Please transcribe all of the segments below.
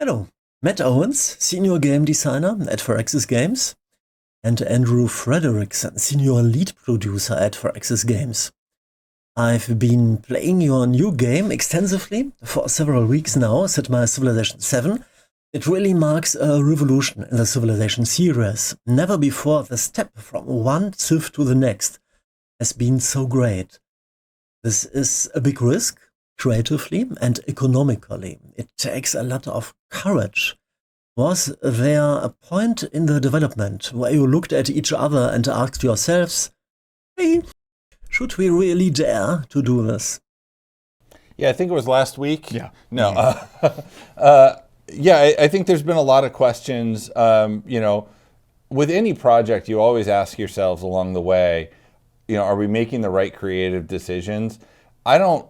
Hello, Matt Owens, Senior Game Designer at Firaxis Games, and Andrew Frederiksen, Senior Lead Producer at Firaxis Games. I've been playing your new game extensively for several weeks now, set my Civilization-7. It really marks a revolution in the Civilization series. Never before the step from one Civ to the next has been so great. This is a big risk, creatively and economically. It takes a lot of courage. Was there a point in the development where you looked at each other and asked yourselves, hey, should we really dare to do this? Yeah, I think it was last week. Yeah. No. I think there's been a lot of questions. With any project, you always ask yourselves along the way, are we making the right creative decisions? I don't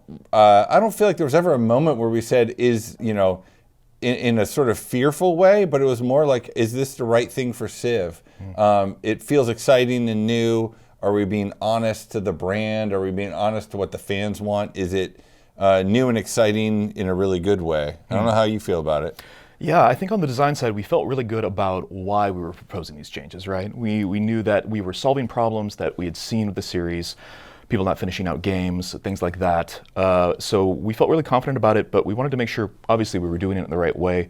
feel like there was ever a moment where we said, in a sort of fearful way, but it was more like, is this the right thing for Civ? It feels exciting and new. Are we being honest to the brand? Are we being honest to what the fans want? Is it new and exciting in a really good way? I don't know how you feel about it. Yeah, I think on the design side, we felt really good about why we were proposing these changes, right? We knew that we were solving problems that we had seen with the series, people not finishing out games, things like that. So we felt really confident about it, but we wanted to make sure, obviously, we were doing it in the right way,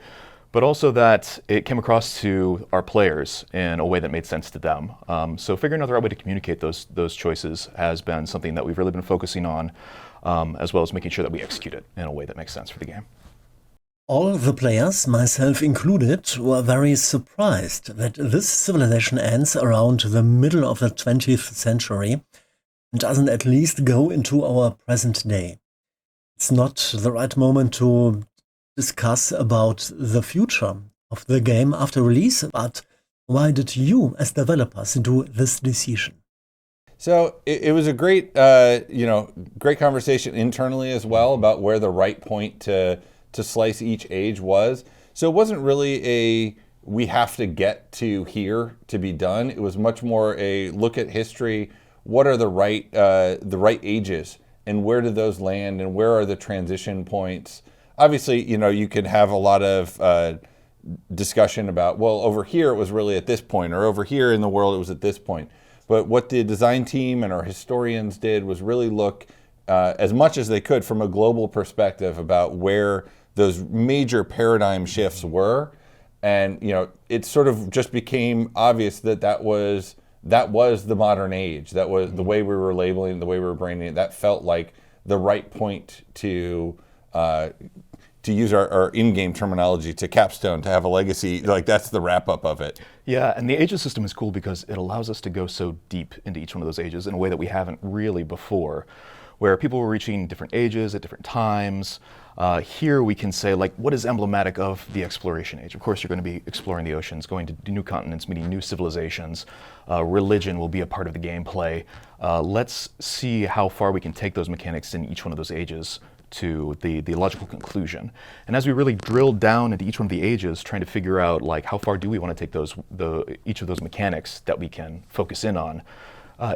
but also that it came across to our players in a way that made sense to them. So figuring out the right way to communicate those choices has been something that we've really been focusing on, as well as making sure that we execute it in a way that makes sense for the game. All the players, myself included, were very surprised that this civilization ends around the middle of the 20th century and doesn't at least go into our present day. It's not the right moment to discuss about the future of the game after release, but why did you, as developers, do this decision? So it was a great, great conversation internally as well about where the right point to slice each age was. So it wasn't really we have to get to here to be done. It was much more a look at history. What are the right ages, and where do those land, and where are the transition points? Obviously, you could have a lot of discussion about, well, over here it was really at this point, or over here in the world it was at this point. But what the design team and our historians did was really look as much as they could from a global perspective about where those major paradigm shifts were. And it sort of just became obvious that was the modern age. That was the way we were labeling, the way we were branding it. That felt like the right point to use our in-game terminology, to capstone, to have a legacy. Like, that's the wrap-up of it. Yeah, and the ages system is cool because it allows us to go so deep into each one of those ages in a way that we haven't really before, where people were reaching different ages at different times. Here we can say, like, what is emblematic of the exploration age? Of course, you're going to be exploring the oceans, going to new continents, meeting new civilizations. Religion will be a part of the gameplay. Let's see how far we can take those mechanics in each one of those ages to the logical conclusion. And as we really drilled down into each one of the ages, trying to figure out, like, how far do we want to take each of those mechanics that we can focus in on,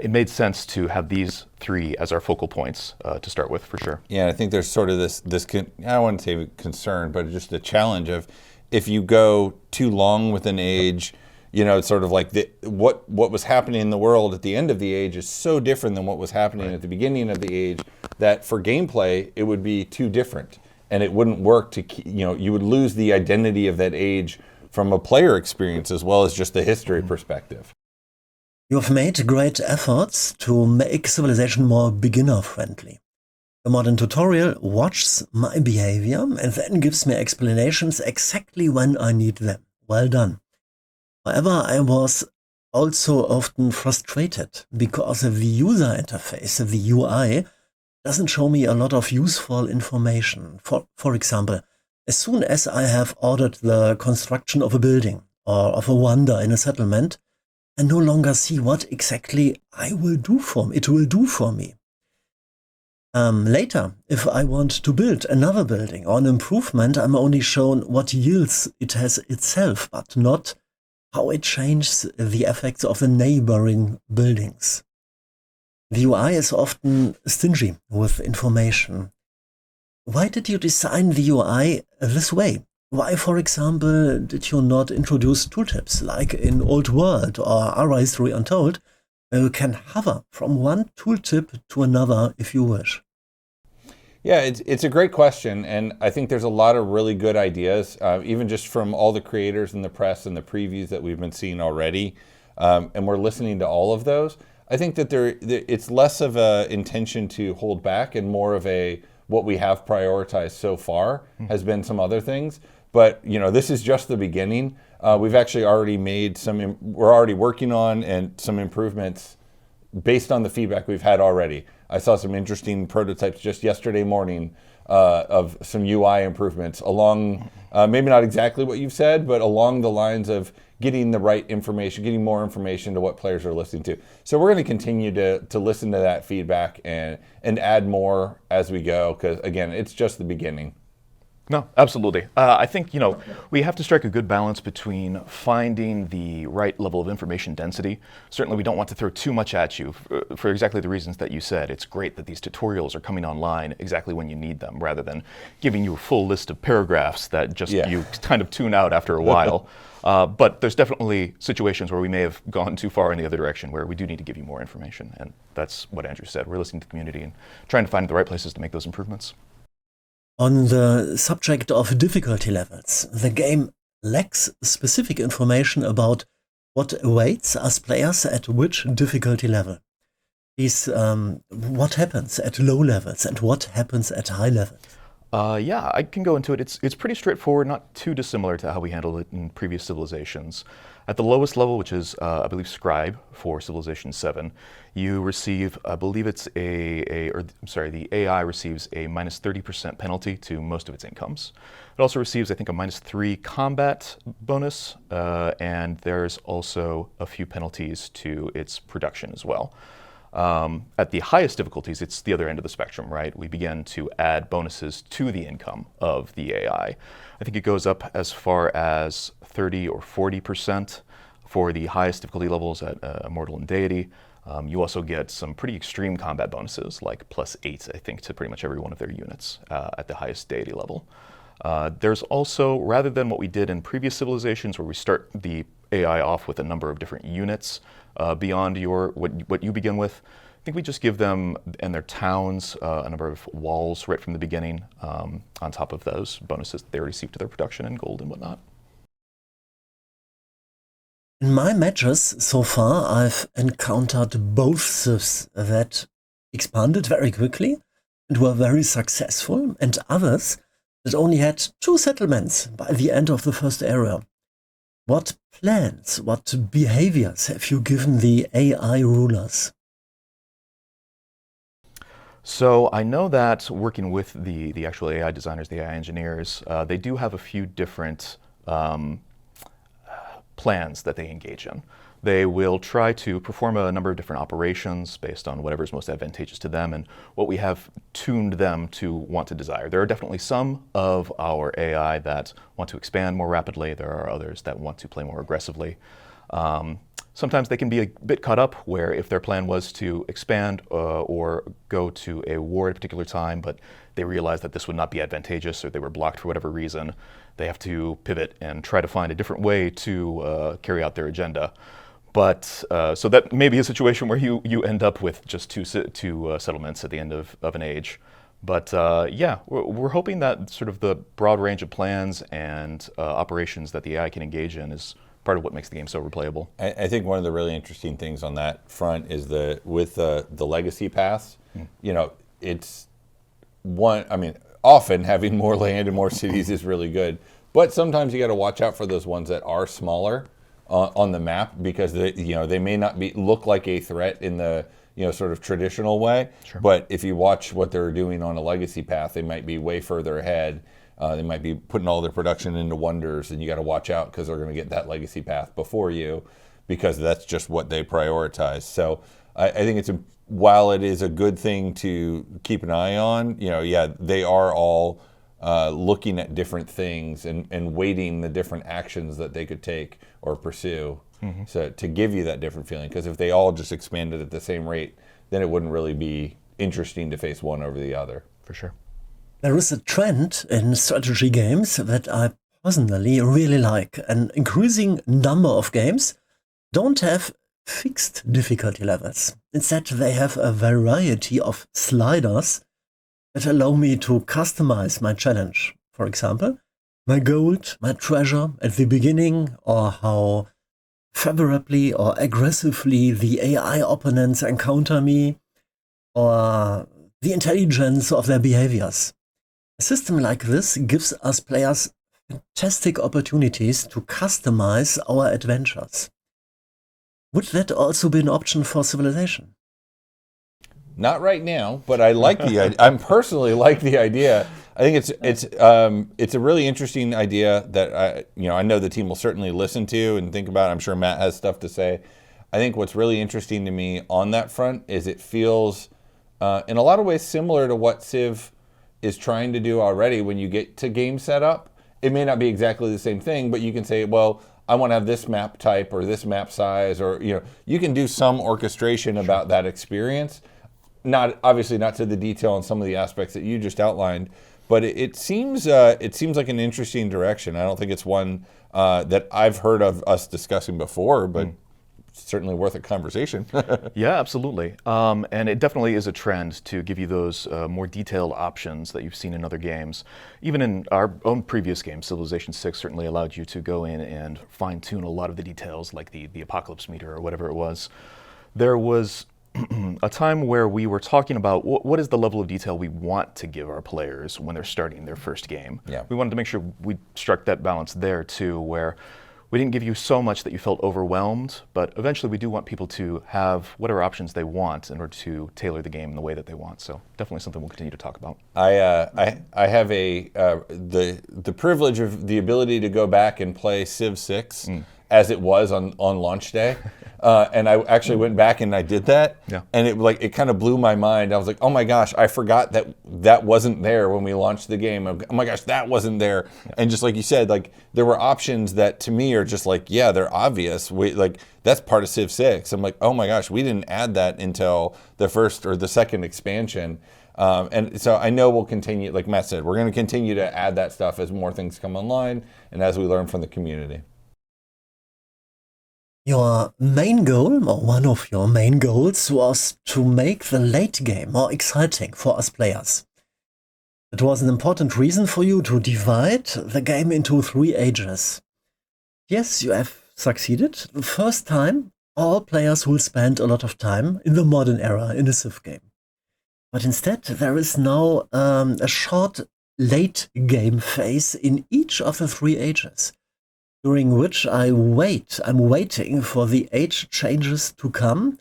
it made sense to have these three as our focal points to start with, for sure. Yeah, I think there's sort of this I don't want to say concern, but just a challenge of, if you go too long with an age, it's sort of like what was happening in the world at the end of the age is so different than what was happening at the beginning of the age, that for gameplay it would be too different, and it wouldn't work you would lose the identity of that age from a player experience as well as just the history perspective. You've made great efforts to make Civilization more beginner-friendly. The modern tutorial watches my behavior and then gives me explanations exactly when I need them. Well done. However, I was also often frustrated because the user interface, the UI, doesn't show me a lot of useful information. For example, as soon as I have ordered the construction of a building or of a wonder in a settlement, I no longer see what exactly it will do for me. Later, if I want to build another building or an improvement, I'm only shown what yields it has itself, but not how it changes the effects of the neighboring buildings. The UI is often stingy with information. Why did you design the UI this way? Why, for example, did you not introduce tooltips like in Old World or Our History Untold, where you can hover from one tooltip to another if you wish? Yeah, it's a great question, and I think there's a lot of really good ideas, even just from all the creators in the press and the previews that we've been seeing already, and we're listening to all of those. I think that it's less of a intention to hold back and more of a what we have prioritized so far has been some other things. But this is just the beginning. We've actually already made we're already working on and some improvements based on the feedback we've had already. I saw some interesting prototypes just yesterday morning of some UI improvements along, maybe not exactly what you've said, but along the lines of getting the right information, getting more information to what players are listening to. So we're going to continue to listen to that feedback and add more as we go, because again, it's just the beginning. No, absolutely. I think, we have to strike a good balance between finding the right level of information density. Certainly, we don't want to throw too much at you for exactly the reasons that you said. It's great that these tutorials are coming online exactly when you need them, rather than giving you a full list of paragraphs that just you kind of tune out after a while. But there's definitely situations where we may have gone too far in the other direction, where we do need to give you more information. And that's what Andrew said. We're listening to the community and trying to find the right places to make those improvements. On the subject of difficulty levels, the game lacks specific information about what awaits us players at which difficulty level. Please, what happens at low levels and what happens at high levels? Yeah, I can go into it. It's pretty straightforward, not too dissimilar to how we handled it in previous civilizations. At the lowest level, which is, I believe, Scribe for Civilization 7, you receive, I believe it's the AI receives a minus 30% penalty to most of its incomes. It also receives, I think, a minus 3 combat bonus, and there's also a few penalties to its production as well. At the highest difficulties, it's the other end of the spectrum, right? We begin to add bonuses to the income of the AI. I think it goes up as far as 30 or 40% for the highest difficulty levels at Immortal and Deity. You also get some pretty extreme combat bonuses, like +8, I think, to pretty much every one of their units at the highest Deity level. There's also, rather than what we did in previous civilizations, where we start the AI off with a number of different units beyond what you begin with, I think we just give them and their towns a number of walls right from the beginning on top of those bonuses that they receive to their production and gold and whatnot. In my matches so far, I've encountered both civs that expanded very quickly and were very successful, and others that only had 2 settlements by the end of the first era. What plans, what behaviors have you given the AI rulers? So I know that working with the actual AI designers, the AI engineers, they do have a few different plans that they engage in. They will try to perform a number of different operations based on whatever is most advantageous to them and what we have tuned them to want to desire. There are definitely some of our AI that want to expand more rapidly. There are others that want to play more aggressively. Sometimes they can be a bit caught up where if their plan was to expand or go to a war at a particular time, but they realize that this would not be advantageous or they were blocked for whatever reason, they have to pivot and try to find a different way to carry out their agenda. But so that may be a situation where you end up with just two settlements at the end of an age. But yeah, we're hoping that sort of the broad range of plans and operations that the AI can engage in is part of what makes the game so replayable. I think one of the really interesting things on that front is with the legacy paths, it's one, often having more land and more cities is really good, but sometimes you got to watch out for those ones that are smaller on the map because they may not look like a threat in the sort of traditional way. Sure. But if you watch what they're doing on a legacy path, they might be way further ahead. They might be putting all their production into wonders, and you got to watch out because they're going to get that legacy path before you because that's just what they prioritize. So I think while it is a good thing to keep an eye on, they are all looking at different things and weighting the different actions that they could take or pursue. Mm-hmm. So to give you that different feeling, because if they all just expanded at the same rate, then it wouldn't really be interesting to face one over the other. For sure. There is a trend in strategy games that I personally really like. An increasing number of games don't have fixed difficulty levels. Instead, they have a variety of sliders that allow me to customize my challenge. For example, my gold, my treasure at the beginning, or how favorably or aggressively the AI opponents encounter me, or the intelligence of their behaviors. A system like this gives us players fantastic opportunities to customize our adventures. Would that also be an option for Civilization? Not right now, but I like the. I'm personally like the idea. I think it's a really interesting idea that I know the team will certainly listen to and think about. I'm sure Matt has stuff to say. I think what's really interesting to me on that front is it feels, in a lot of ways, similar to what Civ is trying to do already. When you get to game setup, it may not be exactly the same thing, but you can say, well, I want to have this map type or this map size, or you can do some orchestration about that experience. Not obviously not to the detail on some of the aspects that you just outlined, but it seems like an interesting direction. I don't think it's one that I've heard of us discussing before, but certainly worth a conversation. Yeah, absolutely. And it definitely is a trend to give you those more detailed options that you've seen in other games. Even in our own previous game, Civilization 6 certainly allowed you to go in and fine-tune a lot of the details, like the apocalypse meter or whatever it was. There was a time where we were talking about what is the level of detail we want to give our players when they're starting their first game. Yeah. We wanted to make sure we struck that balance there too, where we didn't give you so much that you felt overwhelmed, but eventually we do want people to have whatever options they want in order to tailor the game in the way that they want. So definitely something we'll continue to talk about. I have the privilege of the ability to go back and play Civ 6 as it was on launch day. And I actually went back and I did that, and it kind of blew my mind. I was like, oh my gosh, I forgot that wasn't there when we launched the game. Oh my gosh, that wasn't there. And just like you said, like there were options that to me are just like, yeah, they're obvious. That's part of Civ 6. I'm like, oh my gosh, we didn't add that until the first or the second expansion. And so I know we'll continue, like Matt said, we're going to continue to add that stuff as more things come online and as we learn from the community. Your main goal, or one of your main goals, was to make the late game more exciting for us players. It was an important reason for you to divide the game into 3 ages. Yes, you have succeeded. The first time, all players will spend a lot of time in the modern era in a Civ game. But instead, there is now a short late game phase in each of the 3 ages, during which I'm waiting for the age changes to come,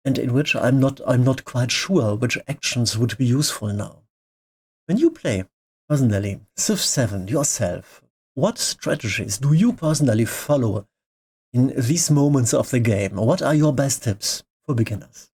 and in which I'm not quite sure which actions would be useful now. When you play, personally, Civ 7 yourself, what strategies do you personally follow in these moments of the game? What are your best tips for beginners?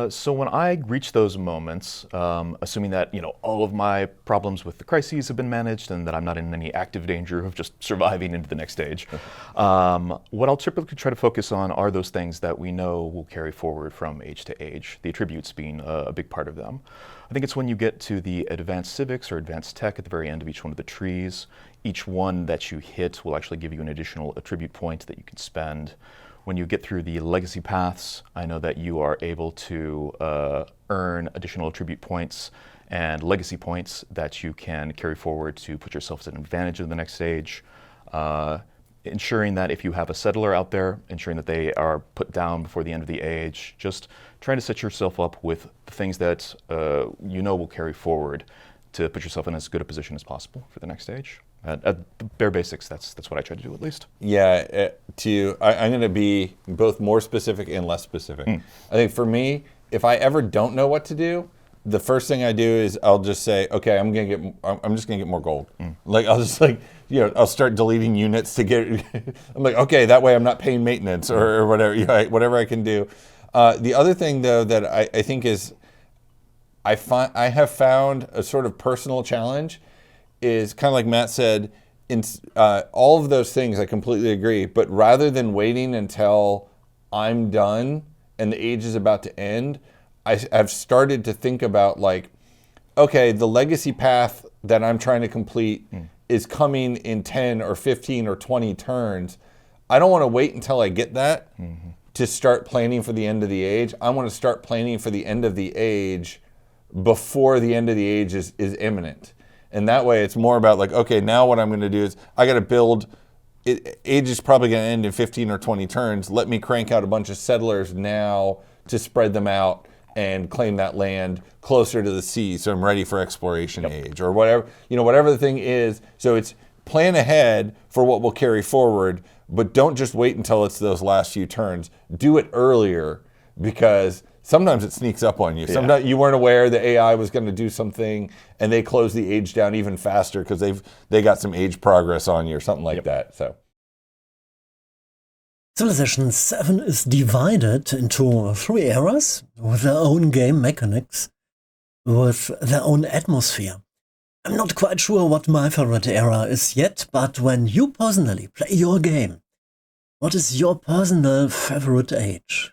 So when I reach those moments, assuming that all of my problems with the crises have been managed and that I'm not in any active danger of just surviving into the next stage, what I'll typically try to focus on are those things that we know will carry forward from age to age, the attributes being a big part of them. I think it's when you get to the advanced civics or advanced tech at the very end of each one of the trees, each one that you hit will actually give you an additional attribute point that you can spend. When you get through the legacy paths, I know that you are able to earn additional attribute points and legacy points that you can carry forward to put yourself at an advantage in the next stage. Ensuring that if you have a settler out there, ensuring that they are put down before the end of the age, just trying to set yourself up with the things that will carry forward to put yourself in as good a position as possible for the next stage. At the bare basics, that's what I try to do at least. Yeah, I'm going to be both more specific and less specific. I think for me, if I ever don't know what to do, the first thing I do is I'll just say, okay, I'm just going to get more gold. Like I'll just I'll start deleting units to get. I'm like, okay, that way I'm not paying maintenance or whatever. Whatever I can do. The other thing though that I think is, I have found a sort of personal challenge is kind of like Matt said, in all of those things I completely agree, but rather than waiting until I'm done and the age is about to end, I've started to think about like, okay, the legacy path that I'm trying to complete is coming in 10 or 15 or 20 turns. I don't want to wait until I get that to start planning for the end of the age. I want to start planning for the end of the age before the end of the age is imminent. And that way it's more about like, okay, now what I'm going to do is I got to build, age is probably going to end in 15 or 20 turns. Let me crank out a bunch of settlers now to spread them out and claim that land closer to the sea, so I'm ready for exploration age or whatever, whatever the thing is. So it's plan ahead for what will carry forward, but don't just wait until it's those last few turns. Do it earlier, because sometimes it sneaks up on you. Sometimes you weren't aware the AI was going to do something, and they close the age down even faster because they got some age progress on you or something like that. So. Civilization 7 is divided into 3 eras with their own game mechanics, with their own atmosphere. I'm not quite sure what my favorite era is yet, but when you personally play your game, what is your personal favorite age?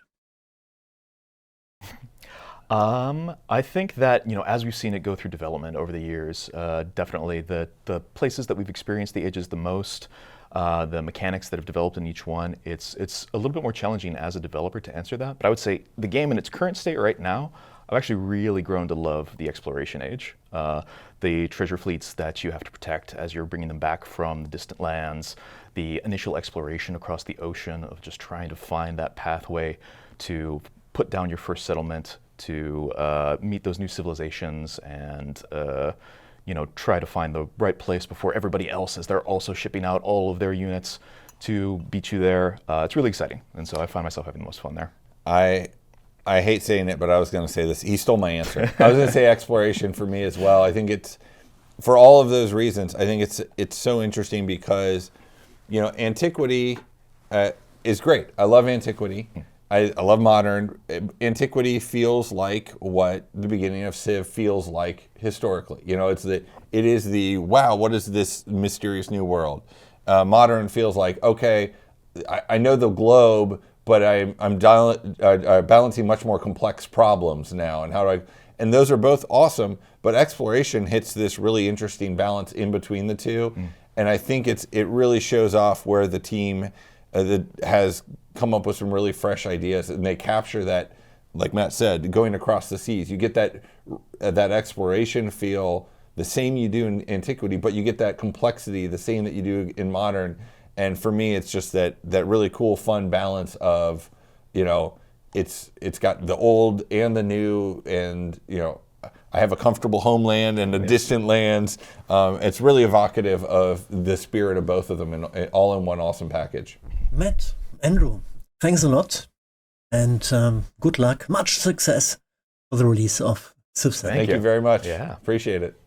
I think that, as we've seen it go through development over the years, definitely the places that we've experienced the ages the most, the mechanics that have developed in each one, it's a little bit more challenging as a developer to answer that. But I would say the game in its current state right now, I've actually really grown to love the exploration age. The treasure fleets that you have to protect as you're bringing them back from the distant lands, the initial exploration across the ocean of just trying to find that pathway to put down your first settlement, to meet those new civilizations and try to find the right place before everybody else, as they're also shipping out all of their units to beat you there. It's really exciting, and so I find myself having the most fun there. I hate saying it, but I was going to say this. He stole my answer. I was going to say exploration for me as well. I think it's, for all of those reasons, I think it's so interesting because, antiquity is great. I love antiquity. I love modern. Antiquity feels like what the beginning of Civ feels like historically. It is the, wow, what is this mysterious new world? Modern feels like, okay, I know the globe, but I'm balancing much more complex problems now. And those are both awesome, but exploration hits this really interesting balance in between the two. And I think it really shows off where the team that has come up with some really fresh ideas, and they capture that, like Matt said, going across the seas. You get that exploration feel, the same you do in antiquity, but you get that complexity, the same that you do in modern. And for me, it's just that really cool, fun balance of, it's got the old and the new, and I have a comfortable homeland and a distant lands. It's really evocative of the spirit of both of them, and all in one awesome package. Matt, Andrew, thanks a lot, and good luck, much success for the release of Civ 7. Thank you very much. Yeah. Appreciate it.